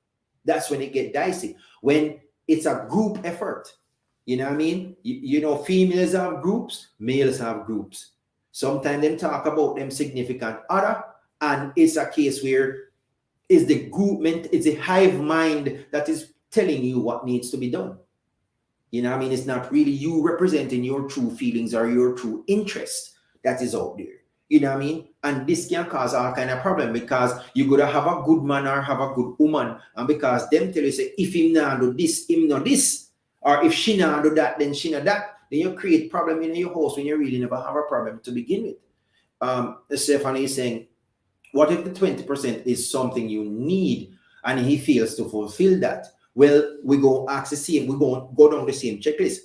That's when it gets dicey. When it's a group effort. You know what I mean? You know, females have groups, males have groups. Sometimes them talk about them significant other, and it's a case where it's the hive mind that is telling you what needs to be done. You know what I mean? It's not really you representing your true feelings or your true interest that is out there. You know what I mean? And this can cause all kind of problem because you gotta have a good man or have a good woman, and because them tell you say if him not do this, him not this, or if she not do that, then she not that. Then you create problem in your house when you really never have a problem to begin with. Stephanie is saying, what if the 20% is something you need and he fails to fulfill that? Well, we go ask the same, we go down the same checklist.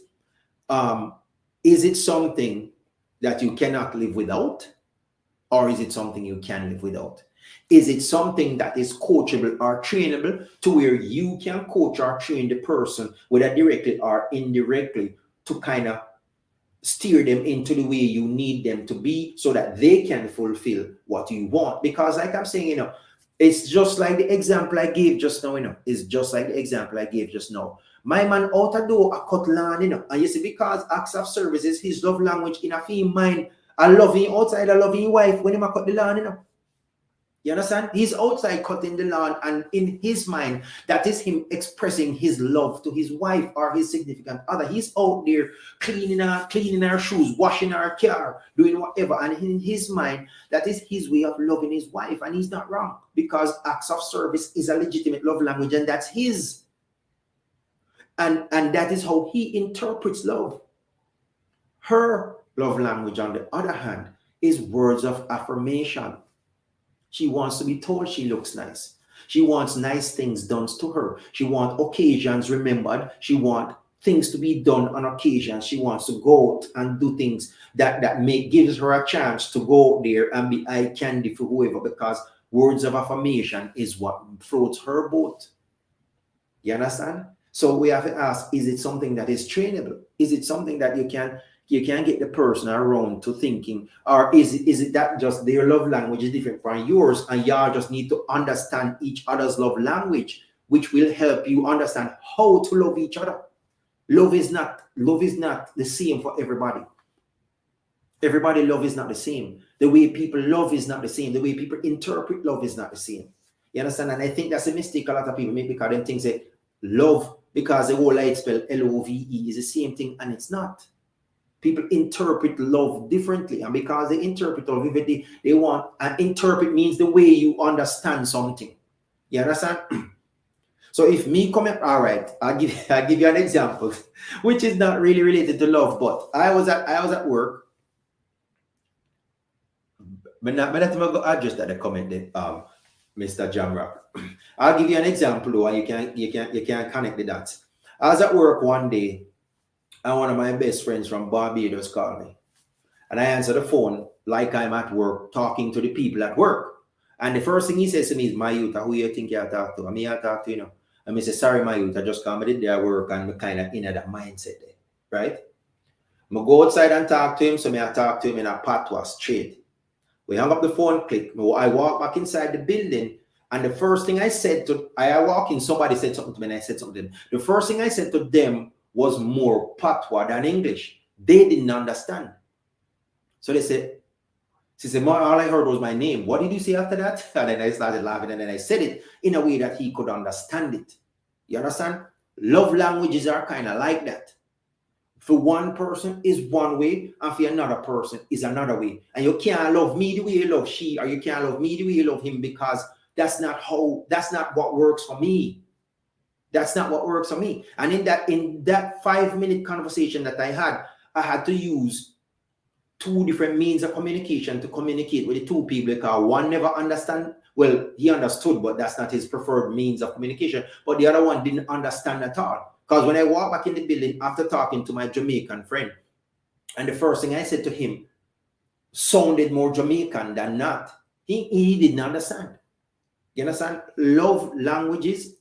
Is it something that you cannot live without? Or is it something you can live without? Is it something that is coachable or trainable to where you can coach or train the person, whether directly or indirectly, to kind of steer them into the way you need them to be so that they can fulfill what you want? Because like I'm saying, it's just like the example I gave just now, it's just like the example I gave just now. My man out the door, I cut land, and you see, because acts of service is his love language in a female mind. I love him outside, I love his wife when he cut the lawn, You understand? He's outside cutting the lawn, and in his mind, that is him expressing his love to his wife or his significant other. He's out there cleaning her shoes, washing her car, doing whatever. And in his mind, that is his way of loving his wife. And he's not wrong, because acts of service is a legitimate love language, and that's his. And that is how he interprets love. Her love language, on the other hand, is words of affirmation. She wants to be told she looks nice. She wants nice things done to her. She wants occasions remembered. She wants things to be done on occasions. She wants to go out and do things that gives her a chance to go there and be eye candy for whoever, because words of affirmation is what floats her boat. You understand? So we have to ask, is it something that is trainable? Is it something that you can get the person around to thinking, or is it that just their love language is different from yours, and y'all just need to understand each other's love language, which will help you understand how to love each other. Love is not the same for everybody. Everybody love is not the same. The way people love is not the same. The way people interpret love is not the same. You understand? And I think that's a mistake a lot of people make, because they think say love, because the whole light spell L-O-V-E is the same thing, and it's not. People interpret love differently, and because they interpret love differently, they want, and interpret means the way you understand something. You understand? So if me come up, all right, I'll give you an example, which is not really related to love, but I was at work. But not going to address that the comment there, Mr. Jamrock. I'll give you an example though, and you can connect the dots. I was at work one day, and one of my best friends from Barbados called me. And I answered the phone like I'm at work, talking to the people at work. And the first thing he says to me is, "Mayuta, who you think you talk to?" I mean, I talk to, And I say, "Sorry, Mayuta, I just come at at work, and I'm kind of in that mindset there, right?" I go outside and talk to him, so I talk to him in a patois straight. We hung up the phone, click. I walk back inside the building, and the first thing I said I walk in, somebody said something to me, and I said something to them. The first thing I said to them was more patois than English. They didn't understand. So they said, all I heard was my name. What did you say after that? And then I started laughing, and then I said it in a way that he could understand it. You understand? Love languages are kind of like that. For one person is one way, and for another person is another way. And you can't love me the way you love she, or you can't love me the way you love him, because that's not what works for me. That's not what works for me. And in that 5-minute conversation that I had to use 2 different means of communication to communicate with the 2 people, because one never understand. Well, he understood, but that's not his preferred means of communication. But the other one didn't understand at all. Because when I walked back in the building after talking to my Jamaican friend, and the first thing I said to him sounded more Jamaican than not, he didn't understand. You understand? Love languages,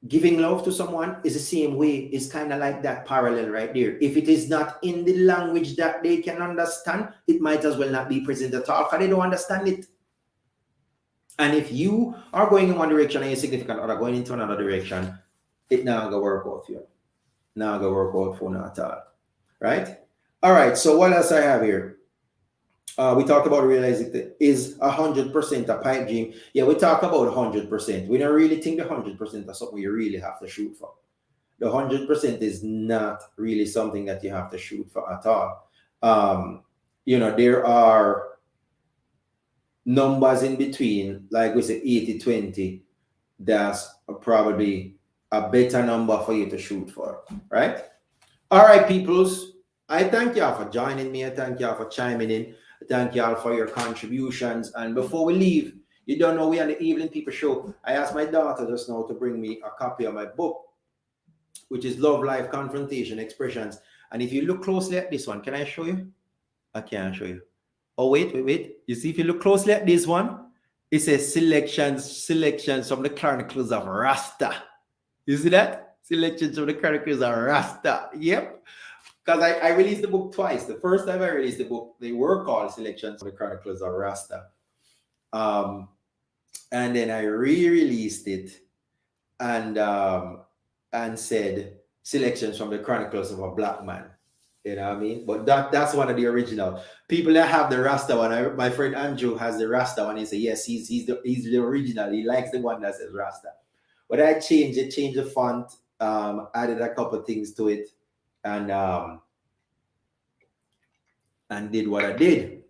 giving love to someone is the same way. It's kind of like that parallel right there. If it is not in the language that they can understand, it might as well not be present at all, because they don't understand it. And if you are going in one direction and your significant other going into another direction, it not gonna work out for you. Not gonna work out for you at all. Right? All right. So what else I have here? We talked about realizing that is 100% a pipe dream. Yeah, we talk about 100%. We don't really think the 100% is something you really have to shoot for. The 100% is not really something that you have to shoot for at all. Um, there are numbers in between, like we say 80-20. That's probably a better number for you to shoot for, right? All right, peoples. I thank y'all for joining me. I thank y'all for chiming in. I thank y'all for your contributions. And before we leave, you don't know we on the Evening People Show. I asked my daughter just now to bring me a copy of my book, which is Love, Life, Confrontation, Expressions. And if you look closely at this one, can I show you? I can't show you. Oh, wait. You see, if you look closely at this one, it says selections from the Chronicles of Rasta. You see that? Selections from the Chronicles of Rasta. Yep. Because I released the book twice. The first time I released the book, they were called Selections from the Chronicles of Rasta. And then I re-released it and said Selections from the Chronicles of a Black Man. You know what I mean? But that's one of the original. People that have the Rasta one, my friend Andrew has the Rasta one. He said, yes, he's the original. He likes the one that says Rasta. But I changed the font, added a couple of things to it, and did what I did.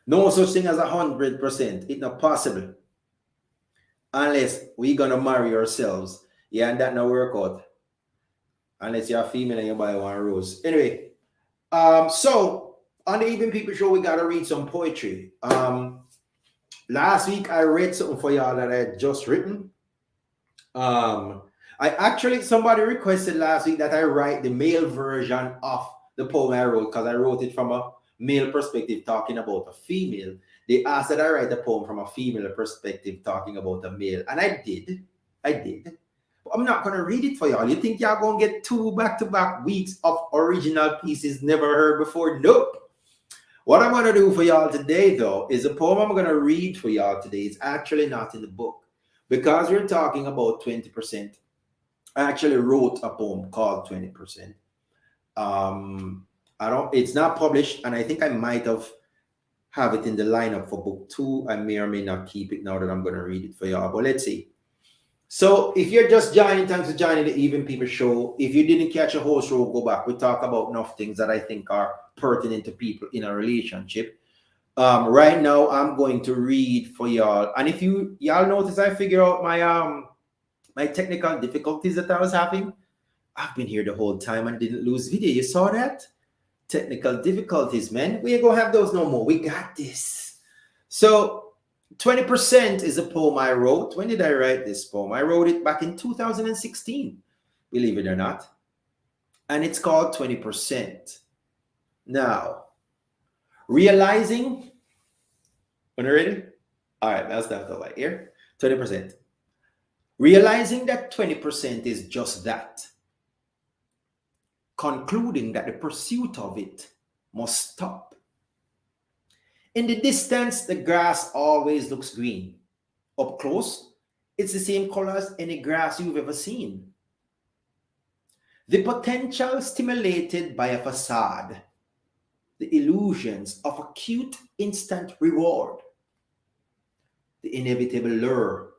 No such thing as 100%. It's not possible. Unless we're gonna marry ourselves. Yeah, and that not work out. Unless you're a female and you buy one rose. Anyway, so on the Evening People Show, we gotta read some poetry. Last week I read something for y'all that I had just written. Somebody requested last week that I write the male version of the poem I wrote because I wrote it from a male perspective talking about a female. They asked that I write the poem from a female perspective talking about a male, and I did. I'm not going to read it for y'all. You think y'all going to get 2 back-to-back weeks of original pieces never heard before? Nope. What I'm going to do for y'all today, though, is the poem I'm going to read for y'all today is actually not in the book. Because we're talking about 20%, I actually wrote a poem called 20%. It's not published, and I think I might have it in the lineup for book 2. I may or may not keep it now that I'm going to read it for y'all, but let's see. So if you're just joining, thanks for joining the Even People Show. If you didn't catch a whole show, go back. We talk about enough things that I think are pertinent to people in a relationship. Right now, I'm going to read for y'all. And if y'all notice, I figure out my technical difficulties that I was having. I've been here the whole time and didn't lose video. You saw that? Technical difficulties, man. We ain't gonna have those no more. We got this. So 20% is a poem I wrote. When did I write this poem? I wrote it back in 2016, believe it or not. And it's called 20%. Now, realizing, when you're ready? All right, that's that right here. 20%. Realizing that 20% is just that. Concluding that the pursuit of it must stop. In the distance, the grass always looks green. Up close, it's the same color as any grass you've ever seen. The potential stimulated by a facade, the illusions of a cute instant reward, the inevitable lure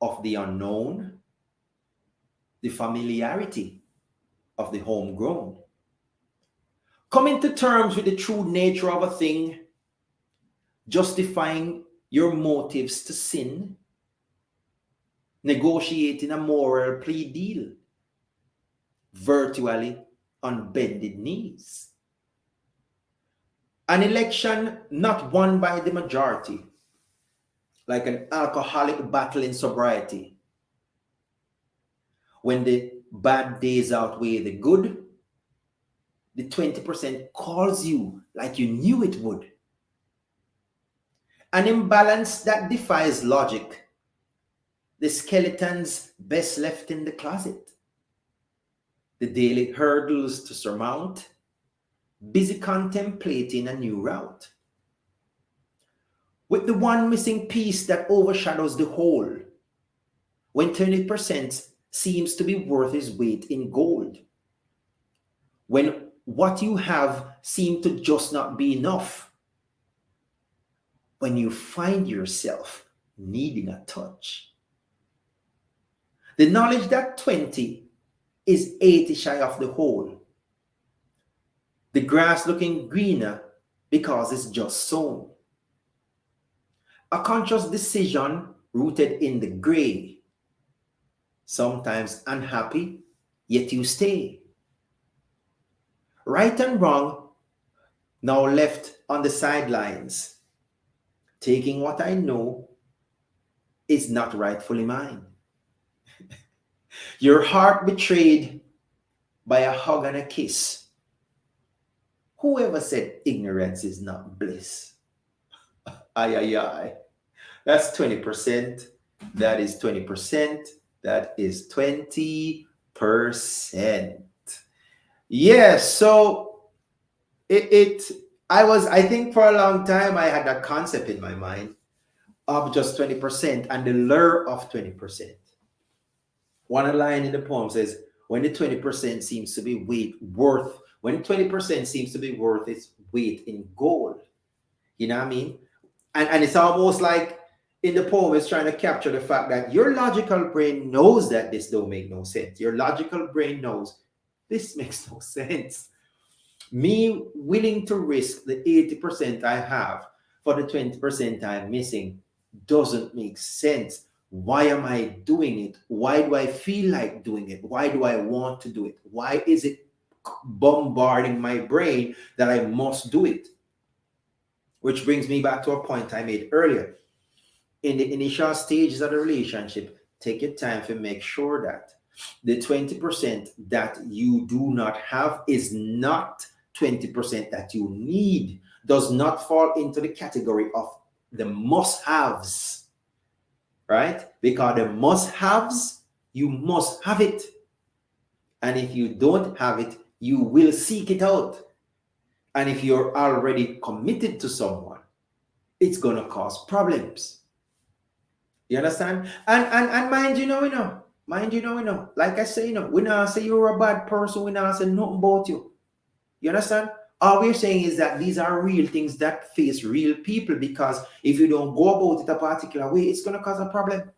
of the unknown, the familiarity of the homegrown. Coming to terms with the true nature of a thing, justifying your motives to sin, negotiating a moral plea deal, virtually on bended knees. An election not won by the majority, like an alcoholic battling sobriety. When the bad days outweigh the good, the 20% calls you like you knew it would. An imbalance that defies logic. The skeletons best left in the closet. The daily hurdles to surmount. Busy contemplating a new route. With the one missing piece that overshadows the whole. When 20% seems to be worth its weight in gold. When what you have seems to just not be enough. when you find yourself needing a touch. The knowledge that 20 is 80 shy of the whole. The grass looking greener because it's just sown. A conscious decision rooted in the gray. Sometimes unhappy, yet you stay. Right and wrong, now left on the sidelines. Taking what I know is not rightfully mine. Your heart betrayed by a hug and a kiss. Whoever said ignorance is not bliss? Ay, ay, ay. That's 20%. That is 20%. That is 20%. Yeah, so I think for a long time I had that concept in my mind of just 20% and the lure of 20%. One line in the poem says, when the 20% seems to be when 20% seems to be worth its weight in gold. You know what I mean? And it's almost like in the poem, it's trying to capture the fact that your logical brain knows that this don't make no sense. Your logical brain knows this makes no sense. Me willing to risk the 80% I have for the 20% I'm missing doesn't make sense. Why am I doing it? Why do I feel like doing it? Why do I want to do it? Why is it bombarding my brain that I must do it? Which brings me back to a point I made earlier. In the initial stages of the relationship, take your time to make sure that the 20% that you do not have is not 20% that you need, does not fall into the category of the must-haves, right? Because the must-haves, you must have it. And if you don't have it, you will seek it out. And if you're already committed to someone, it's going to cause problems. You understand? And mind you, like I say, we not say you're a bad person, we not say nothing about you. You understand? All we're saying is that these are real things that face real people, because if you don't go about it a particular way, it's going to cause a problem.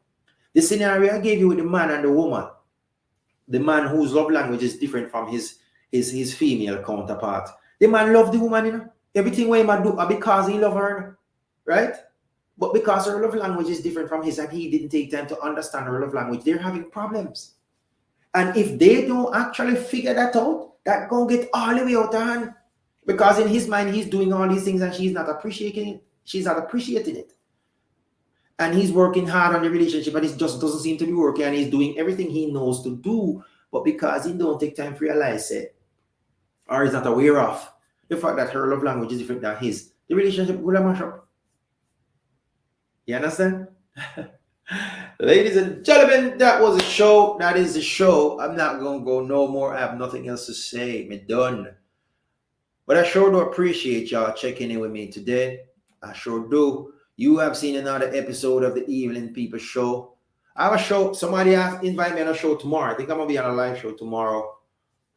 The scenario I gave you with the man and the woman, the man whose love language is different from his female counterpart. The man loved the woman, everything what he might do because he loved her, right? But because her love language is different from his and he didn't take time to understand her love language, they're having problems. And if they don't actually figure that out, that gonna get all the way out of hand. Because in his mind, he's doing all these things and she's not appreciating it. She's not appreciating it. And he's working hard on the relationship, and it just doesn't seem to be working. And he's doing everything he knows to do, but because he don't take time to realize it, or is not aware of the fact that her love language is different than his, the relationship will mash up. You understand? Ladies and gentlemen, that was a show. That is the show. I'm not going to go no more. I have nothing else to say. Me done. But I sure do appreciate y'all checking in with me today. I sure do. You have seen another episode of the Evening People Show. I have a show. Somebody asked, invite me on a show tomorrow. I think I'm going to be on a live show tomorrow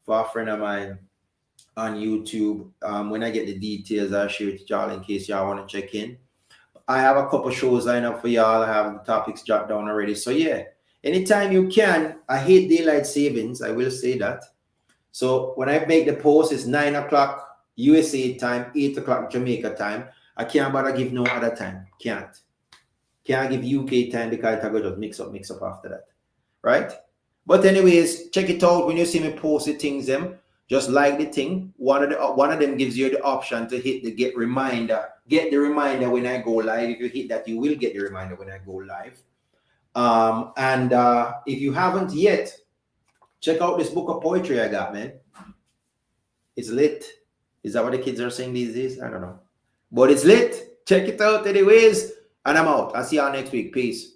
for a friend of mine on YouTube. When I get the details, I'll share it with y'all in case y'all want to check in. I have a couple shows lined up for y'all. I have the topics jotted down already. So yeah, anytime you can. I hate daylight savings. I will say that. So when I make the post, it's 9 o'clock USA time, 8 o'clock Jamaica time. I can't bother give no other time. Can't give UK time because I go just mix up after that. Right? But anyways, check it out. When you see me post the things, just like the thing. One of them gives you the option to hit the get reminder. Get the reminder when I go live. If you hit that, you will get the reminder when I go live. And if you haven't yet, check out this book of poetry I got, man. It's lit. Is that what the kids are saying these days? I don't know. But it's lit. Check it out anyways. And I'm out. I'll see y'all next week. Peace.